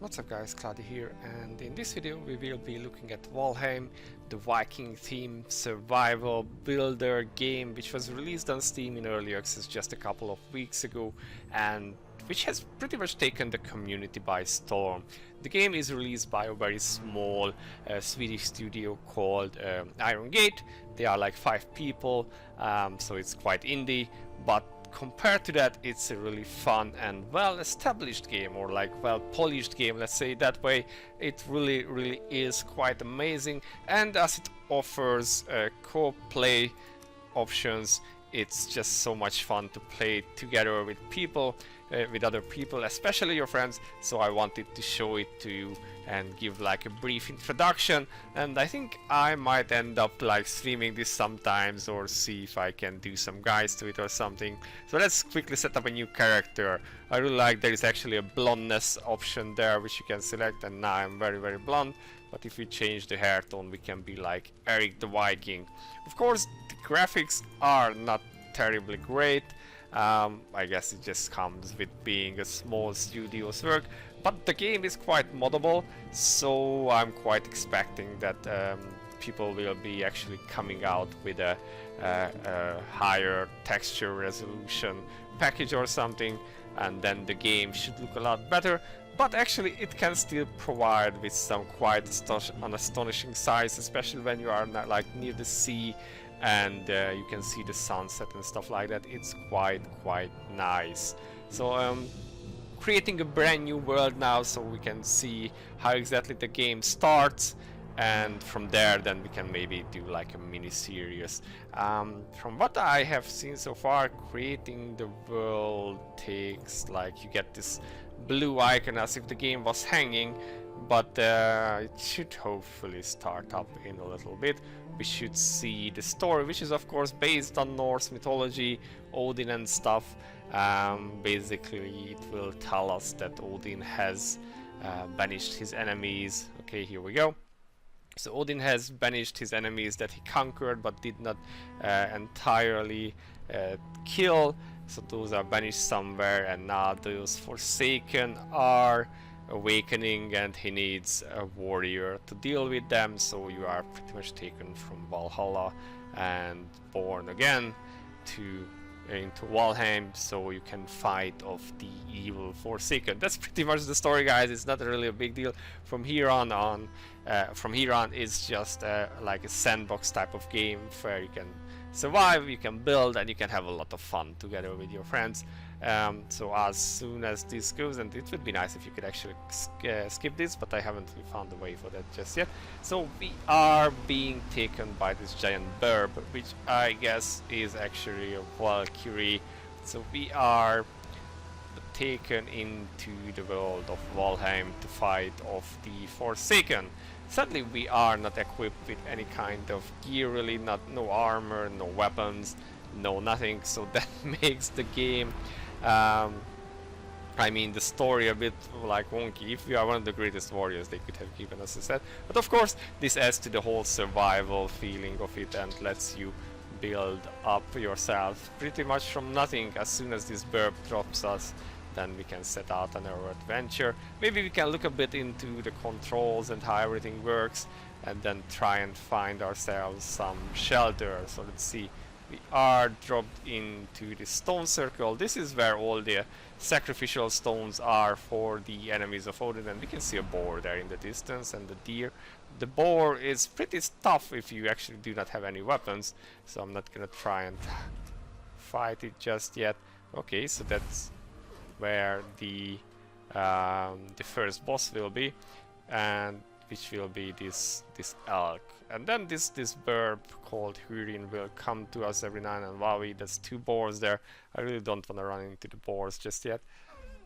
What's up guys, Cloudie here, and in this video we will be looking at Valheim, the Viking themed survival builder game which was released on Steam in early access just a couple of weeks ago and which has pretty much taken the community by storm. The game is released by a very small Swedish studio called Iron Gate. They are like 5 people, so it's quite indie, but compared to that, it's a really fun and well-established game, or like well-polished game, let's say it that way. It really is quite amazing, and as it offers co-op play options, it's just so much fun to play together with people, with other people, especially your friends. So I wanted to show it to you and give like a brief introduction, and I think I might end up like streaming this sometimes or see if I can do some guides to it or something. So let's quickly set up a new character. I really like there is actually a blondness option there which you can select, and now I'm very blonde. But if we change the hair tone, we can be like Eric the Viking. Of course, the graphics are not terribly great. I guess it just comes with being a small studio's work, but the game is quite moddable, so I'm quite expecting that people will be actually coming out with a higher texture resolution package or something, and then the game should look a lot better. But actually it can still provide with some quite an astonishing size, especially when you are not like near the sea and you can see the sunset and stuff like that. It's quite nice. So creating a brand new world now, so we can see how exactly the game starts, and from there then we can maybe do like a mini series. From what I have seen so far, creating the world takes like, you get this blue icon as if the game was hanging, but it should hopefully start up in a little bit. We should see the story, which is of course based on Norse mythology, Odin and stuff. Basically it will tell us that Odin has banished his enemies. Okay, here we go. So Odin has banished his enemies that he conquered but did not entirely kill. So those are banished somewhere, and now those Forsaken are awakening, and he needs a warrior to deal with them. So you are pretty much taken from Valhalla and born again into Valheim, so you can fight off the evil Forsaken. That's pretty much the story, guys. It's not really a big deal. From here on it's just like a sandbox type of game where you can survive, you can build, and you can have a lot of fun together with your friends. So as soon as this goes, and it would be nice if you could actually skip this, but I haven't really found a way for that just yet. So we are being taken by this giant burb, which I guess is actually a Valkyrie. So we are taken into the world of Valheim to fight off the Forsaken. Sadly, we are not equipped with any kind of gear, really, no armor, no weapons, no nothing, so that makes the game, I mean the story, a bit like wonky. If we are one of the greatest warriors, they could have given us a set, but of course this adds to the whole survival feeling of it and lets you build up yourself pretty much from nothing. As soon as this burb drops us, then we can set out on our adventure. Maybe we can look a bit into the controls and how everything works, and then try and find ourselves some shelter. So let's see, we are dropped into the stone circle. This is where all the sacrificial stones are for the enemies of Odin, and we can see a boar there in the distance, and the deer. The boar is pretty tough if you actually do not have any weapons, so I'm not gonna try and fight it just yet. Okay, so that's where the first boss will be, and which will be this elk, and then this burb called Hurin will come to us every now and then. Wow, that's 2 boars there. I really don't want to run into the boars just yet.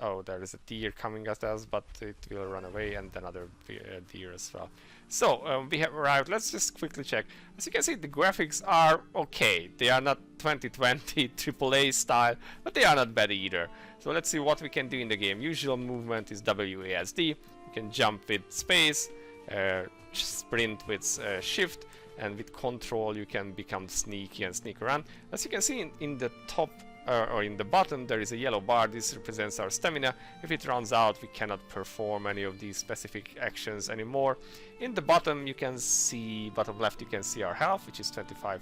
Oh, there is a deer coming at us, but it will run away, and another deer as well. So we have arrived. Let's just quickly check. As you can see, the graphics are okay. They are not 2020 AAA style, but they are not bad either. So let's see what we can do in the game. Usual movement is WASD. You can jump with space, sprint with shift, and with control you can become sneaky and sneak around. As you can see in the top or in the bottom there is a yellow bar. This represents our stamina. If it runs out, we cannot perform any of these specific actions anymore. In the bottom you can see, bottom left, you can see our health, which is 25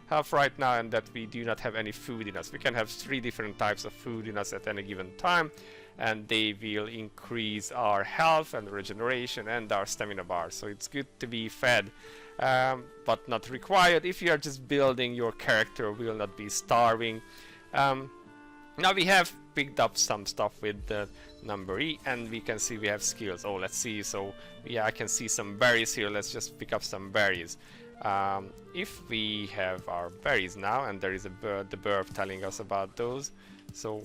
health right now, and that we do not have any food in us. We can have 3 different types of food in us at any given time, and they will increase our health and regeneration and our stamina bar. So it's good to be fed, but not required. If you are just building your character, will not be starving. Now we have picked up some stuff with the number E, and we can see we have skills. Oh, let's see. So yeah, I can see some berries here. Let's just pick up some berries. If we have our berries now, and there is a bird, the burb telling us about those. So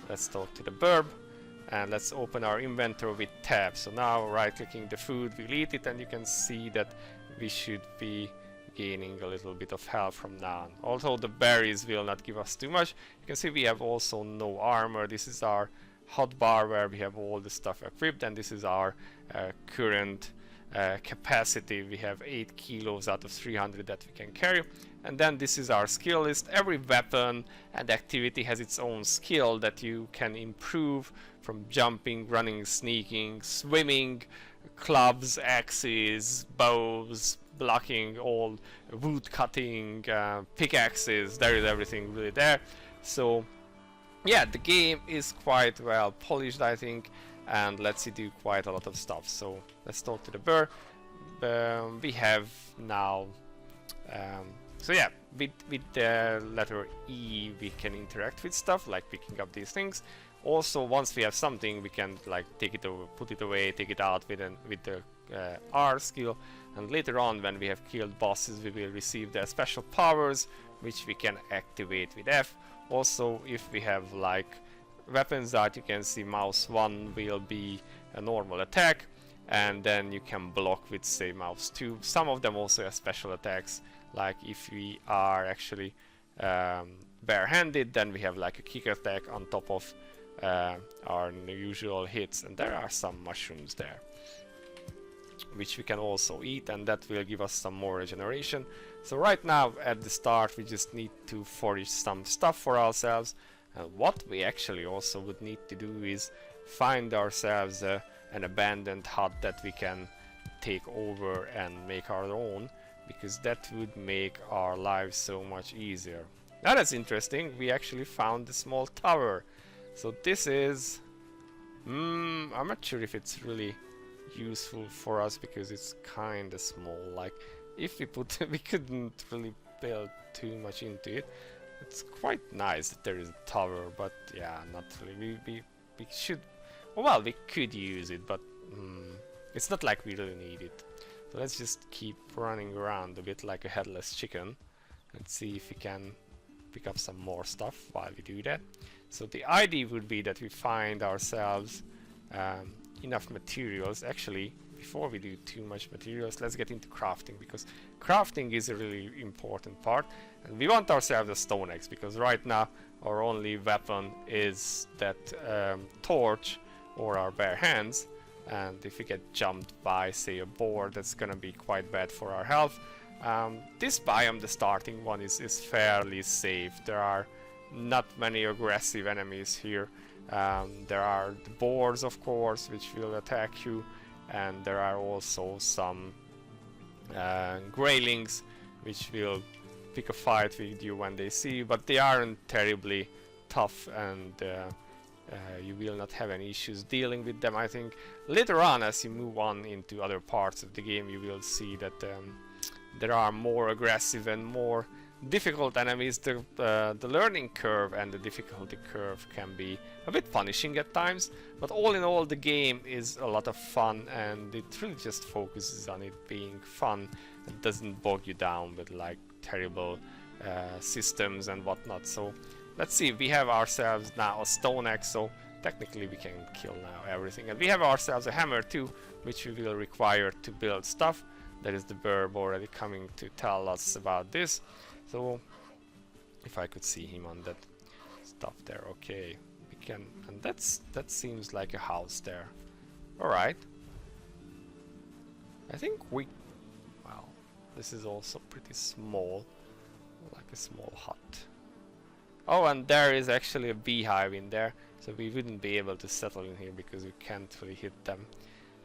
let's talk to the burb, and let's open our inventory with tab. So now right clicking the food, we'll eat it, and you can see that we should be gaining a little bit of health from now on. Although the berries will not give us too much, you can see we have also no armor. This is our hotbar where we have all the stuff equipped, and this is our current capacity. We have 8 kilos out of 300 that we can carry. And then this is our skill list. Every weapon and activity has its own skill that you can improve, from jumping, running, sneaking, swimming, clubs, axes, bows, blocking, all wood cutting, pickaxes. There is everything really there. So yeah, the game is quite well polished, I think, and lets you do quite a lot of stuff. So let's talk to the bird. We have now so yeah, with the letter E we can interact with stuff like picking up these things. Also, once we have something, we can like take it over, put it away, take it out with the R skill, and later on when we have killed bosses we will receive their special powers, which we can activate with F. Also, if we have like weapons that you can see, mouse 1 will be a normal attack, and then you can block with, say, mouse 2. Some of them also have special attacks, like if we are actually barehanded, then we have like a kick attack on top of our usual hits. And there are some mushrooms there which we can also eat, and that will give us some more regeneration. So right now at the start we just need to forage some stuff for ourselves, and what we actually also would need to do is find ourselves an abandoned hut that we can take over and make our own, because that would make our lives so much easier. Now that's interesting, we actually found a small tower. So this is I'm not sure if it's really useful for us because it's kinda small. Like if we put we couldn't really build too much into it. It's quite nice that there is a tower, but yeah, not really. We should, well, we could use it, but it's not like we really need it. So let's just keep running around a bit like a headless chicken and see if we can pick up some more stuff while we do that. So the idea would be that we find ourselves enough materials. Actually, before we do too much materials, let's get into crafting, because crafting is a really important part, and we want ourselves a stone axe, because right now our only weapon is that torch or our bare hands, and if we get jumped by, say, a boar, that's gonna be quite bad for our health. This biome, the starting one, is fairly safe. There are not many aggressive enemies here. There are the boars, of course, which will attack you, and there are also some greylings which will pick a fight with you when they see you, but they aren't terribly tough, and you will not have any issues dealing with them. I think later on, as you move on into other parts of the game, you will see that there are more aggressive and more difficult enemies. The learning curve and the difficulty curve can be a bit punishing at times, but all in all the game is a lot of fun, and it really just focuses on it being fun. It doesn't bog you down with like terrible systems and whatnot. So let's see, we have ourselves now a stone axe, so technically we can kill now everything, and we have ourselves a hammer too, which we will require to build stuff. There is the burb already coming to tell us about this. So if I could see him on that stuff there, okay, we can, and that seems like a house there. All right, I think we, well, this is also pretty small, like a small hut. Oh, and there is actually a beehive in there, so we wouldn't be able to settle in here because we can't really hit them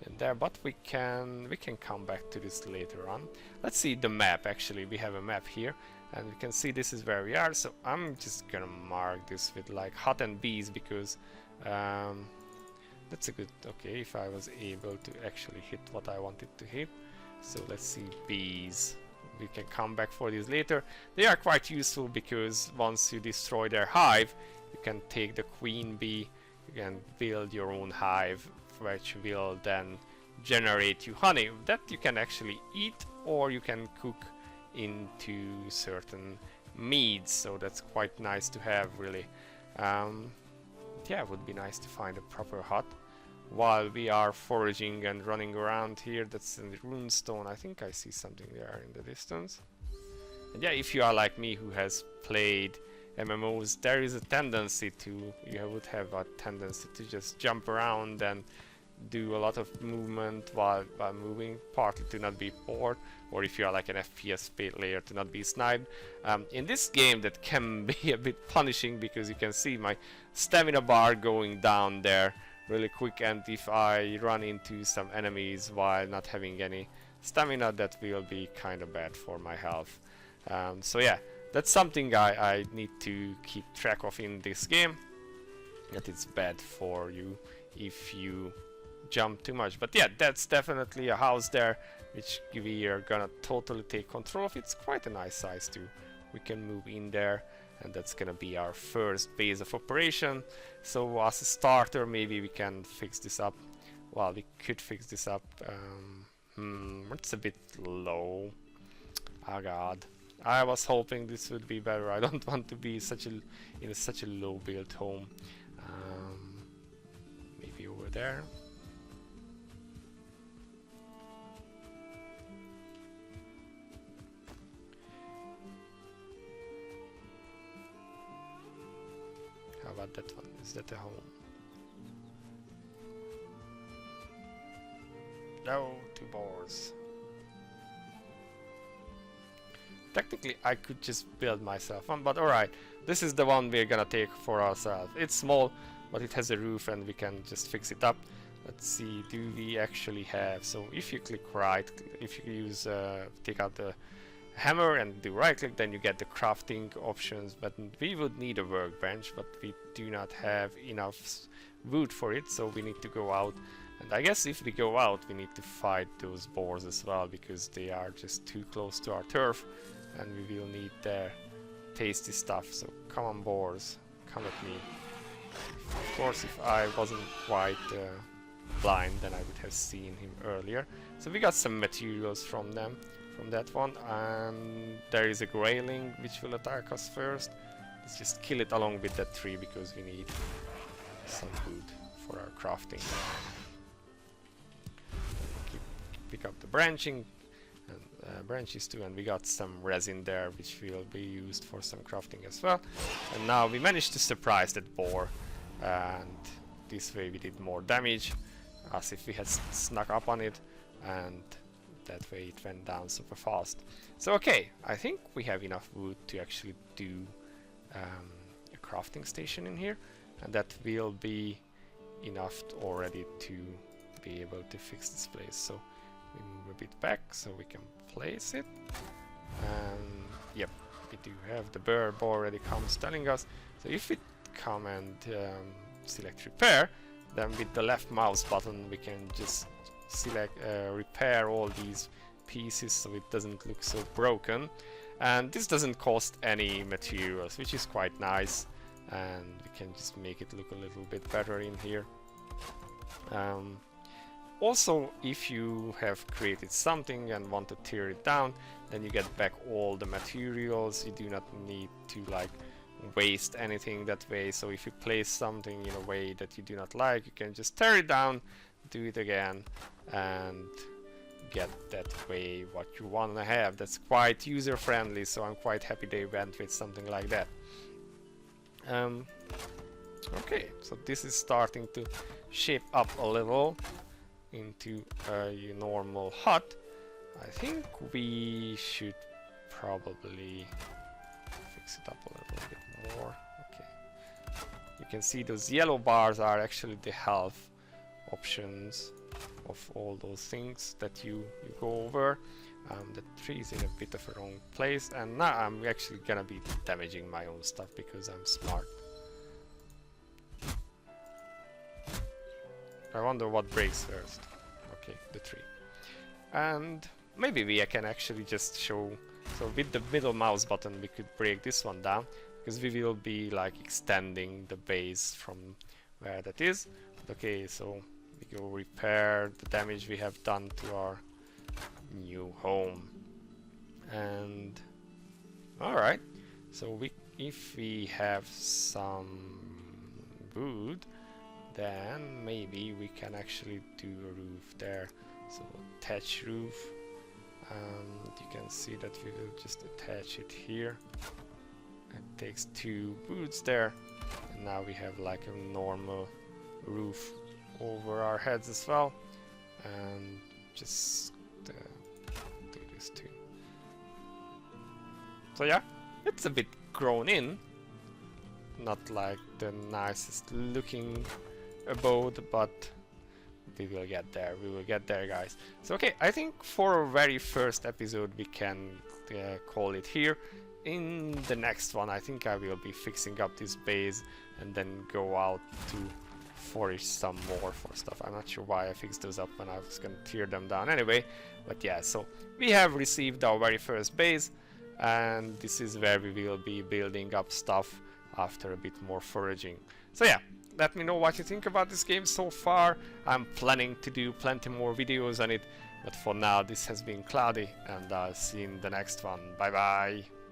in there, but we can come back to this later on. Let's see the map. Actually, we have a map here, and we can see this is where we are. So I'm just gonna mark this with like hot and bees because that's a good. Okay, if I was able to actually hit what I wanted to hit. So let's see, bees. We can come back for these later. They are quite useful because once you destroy their hive, you can take the queen bee, you can build your own hive, which will then generate you honey that you can actually eat, or you can cook into certain meads. So that's quite nice to have, really. Yeah, it would be nice to find a proper hut while we are foraging and running around here. That's in the runestone. I think I see something there in the distance. And yeah, if you are like me who has played MMOs, there is a tendency to, you would have a tendency to just jump around and do a lot of movement while moving, partly to not be bored, or if you are like an FPS player, to not be sniped. In this game that can be a bit punishing because you can see my stamina bar going down there really quick, and if I run into some enemies while not having any stamina, that will be kind of bad for my health. So yeah, that's something I need to keep track of in this game, that it's bad for you if you jump too much. But yeah, that's definitely a house there which we are gonna totally take control of. It's quite a nice size too. We can move in there, and that's gonna be our first base of operation. So as a starter, maybe we can fix this up. Well, we could fix this up. It's a bit low. Oh god, I was hoping this would be better. I don't want to be in such a low built home. Maybe over there. How about that one? Is that a home? No, 2 boars. Technically, I could just build myself one, but alright. This is the one we're gonna take for ourselves. It's small, but it has a roof and we can just fix it up. Let's see, do we actually have... So if you click right, if you use take out the hammer and do right click, then you get the crafting options. But we would need a workbench, but we do not have enough wood for it, so we need to go out. And I guess if we go out, we need to fight those boars as well, because they are just too close to our turf, and we will need their tasty stuff. So come on, boars, come at me. Of course, if I wasn't quite blind, then I would have seen him earlier. So we got some materials from them, from that one, and there is a grayling which will attack us first. Let's just kill it along with that tree, because we need some wood for our crafting. Pick up the branching and branches too, and we got some resin there which will be used for some crafting as well. And now we managed to surprise that boar, and this way we did more damage as if we had snuck up on it, and that way it went down super fast. So okay, I think we have enough wood to actually do a crafting station in here, and that will be enough already to be able to fix this place. So we move a bit back so we can place it, and yep, we do have the bird already comes telling us. So if we come and select repair, then with the left mouse button we can just select repair all these pieces so it doesn't look so broken, and this doesn't cost any materials, which is quite nice, and we can just make it look a little bit better in here. Also, if you have created something and want to tear it down, then you get back all the materials. You do not need to like waste anything that way. So if you place something in a way that you do not like, you can just tear it down, do it again, and get that way what you want to have. That's quite user friendly, so I'm quite happy they went with something like that. Okay, so this is starting to shape up a little into a normal hut. I think we should probably fix it up a little bit more. can see those yellow bars are actually the health options of all those things that you go over. The tree is in a bit of a wrong place, and now I'm actually gonna be damaging my own stuff because I'm smart. I wonder what breaks first. Okay, the tree. And maybe we can actually just show, so with the middle mouse button we could break this one down, because we will be like extending the base from where that is. Okay, so we go repair the damage we have done to our new home. And alright, so if we have some wood, then maybe we can actually do a roof there. So thatch roof, and you can see that we will just attach it here. It takes 2 woods there, and now we have like a normal roof over our heads as well. And just do this too. So yeah, it's a bit grown in, not like the nicest looking abode, but we will get there. We will get there, guys. So okay, I think for our very first episode we can call it here. In the next one I think I will be fixing up this base and then go out to forage some more for stuff. I'm not sure why I fixed those up when I was gonna tear them down anyway, but yeah, so we have received our very first base, and this is where we will be building up stuff after a bit more foraging. So yeah, let me know what you think about this game so far. I'm planning to do plenty more videos on it, but for now this has been Cloudie, and I'll see you in the next one. Bye bye.